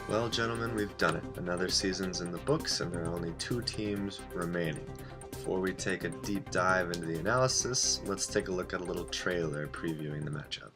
Well, gentlemen, we've done it. Another season's in the books, and there are only 2 teams remaining. Before we take a deep dive into the analysis, let's take a look at a little trailer previewing the matchup.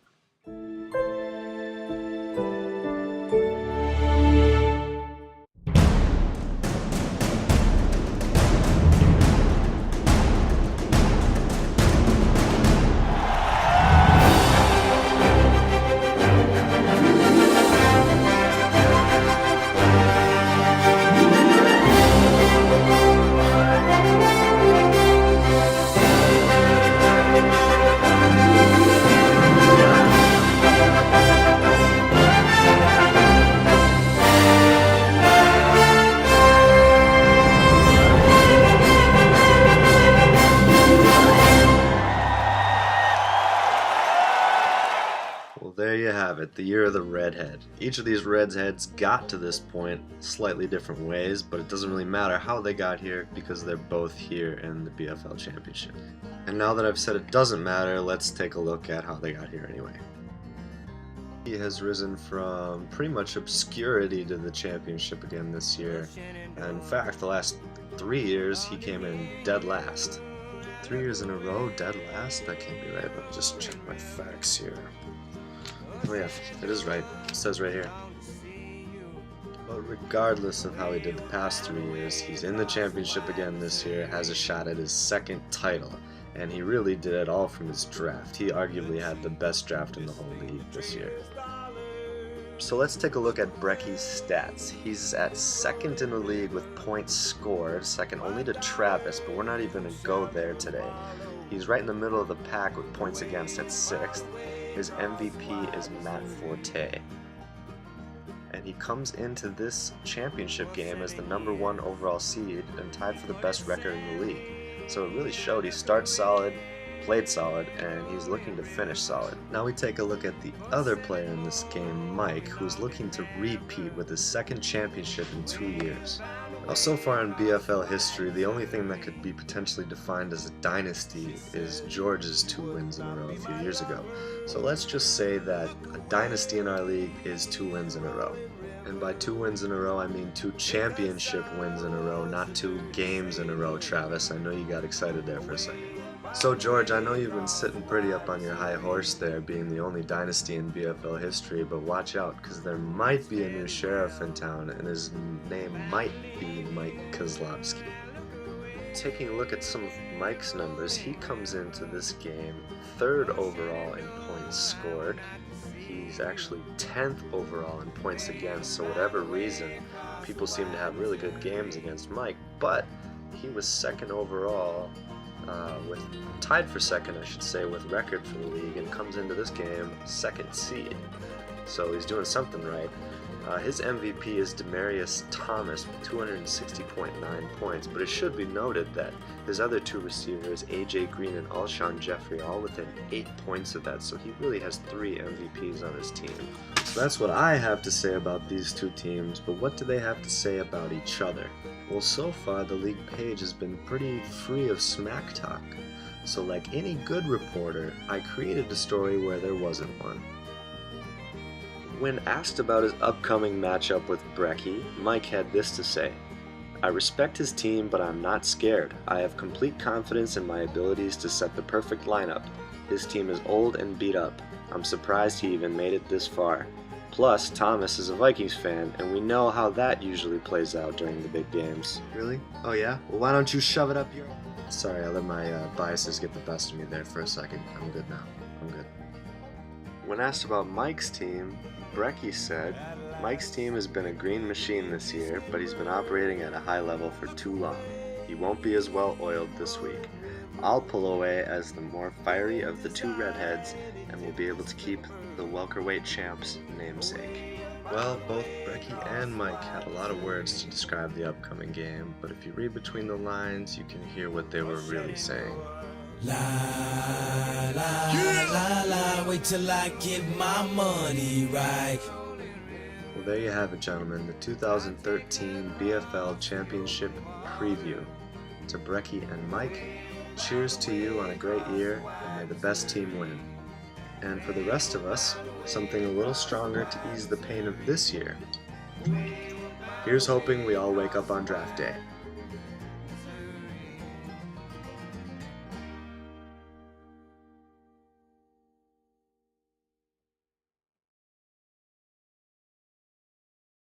Well, there you have it, the year of the Redhead. Each of these Redheads got to this point slightly different ways, but it doesn't really matter how they got here because they're both here in the BFL Championship. And now that I've said it doesn't matter, let's take a look at how they got here anyway. He has risen from pretty much obscurity to the championship again this year. And in fact, the last 3 years he came in dead last. 3 years in a row, dead last? That can't be right. Let me just check my facts here. Oh yeah, it is right. It says right here. But regardless of how he did the past 3 years, he's in the championship again this year, has a shot at his 2nd title, and he really did it all from his draft. He arguably had the best draft in the whole league this year. So let's take a look at Brecky's stats. He's at 2nd in the league with points scored, 2nd only to Travis, but we're not even going to go there today. He's right in the middle of the pack with points against at 6th. His MVP is Matt Forte. And he comes into this championship game as the #1 overall seed and tied for the best record in the league. So it really showed he starts solid, played solid, and he's looking to finish solid. Now we take a look at the other player in this game, Mike, who's looking to repeat with his 2nd championship in 2 years. Now, so far in BFL history, the only thing that could be potentially defined as a dynasty is George's 2 wins in a row a few years ago. So let's just say that a dynasty in our league is 2 wins in a row. And by 2 wins in a row, I mean 2 championship wins in a row, not 2 games in a row, Travis. I know you got excited there for a second. So George, I know you've been sitting pretty up on your high horse there, being the only dynasty in BFL history, but watch out, because there might be a new sheriff in town, and his name might be Mike Kozlowski. Taking a look at some of Mike's numbers, he comes into this game 3rd overall in points scored. He's actually 10th overall in points against, so whatever reason, people seem to have really good games against Mike, but he was 2nd overall, tied for 2nd, I should say, with record for the league, and comes into this game 2nd seed. So he's doing something right. His MVP is Demarius Thomas with 260.9 points, but it should be noted that his other 2 receivers, AJ Green and Alshon Jeffrey, are all within 8 points of that, so he really has 3 MVPs on his team. So that's what I have to say about these 2 teams, but what do they have to say about each other? Well, so far the league page has been pretty free of smack talk. So like any good reporter, I created a story where there wasn't one. When asked about his upcoming matchup with Brecky, Mike had this to say: "I respect his team, but I'm not scared. I have complete confidence in my abilities to set the perfect lineup. His team is old and beat up. I'm surprised he even made it this far. Plus, Thomas is a Vikings fan, and we know how that usually plays out during the big games." Really? Oh yeah? Well, why don't you shove it up your... Sorry, I let my biases get the best of me there for a second. I'm good now. I'm good. When asked about Mike's team, Brecky said, "Mike's team has been a green machine this year, but he's been operating at a high level for too long. He won't be as well oiled this week. I'll pull away as the more fiery of the 2 Redheads, and will be able to keep the welterweight champ's namesake." Well, both Brecky and Mike had a lot of words to describe the upcoming game, but if you read between the lines, you can hear what they were really saying. La la la la, wait till I get my money right. Well, there you have it, gentlemen, the 2013 BFL Championship Preview. To Brecky and Mike, cheers to you on a great year, and may the best team win. And for the rest of us, something a little stronger to ease the pain of this year. Here's hoping we all wake up on draft day.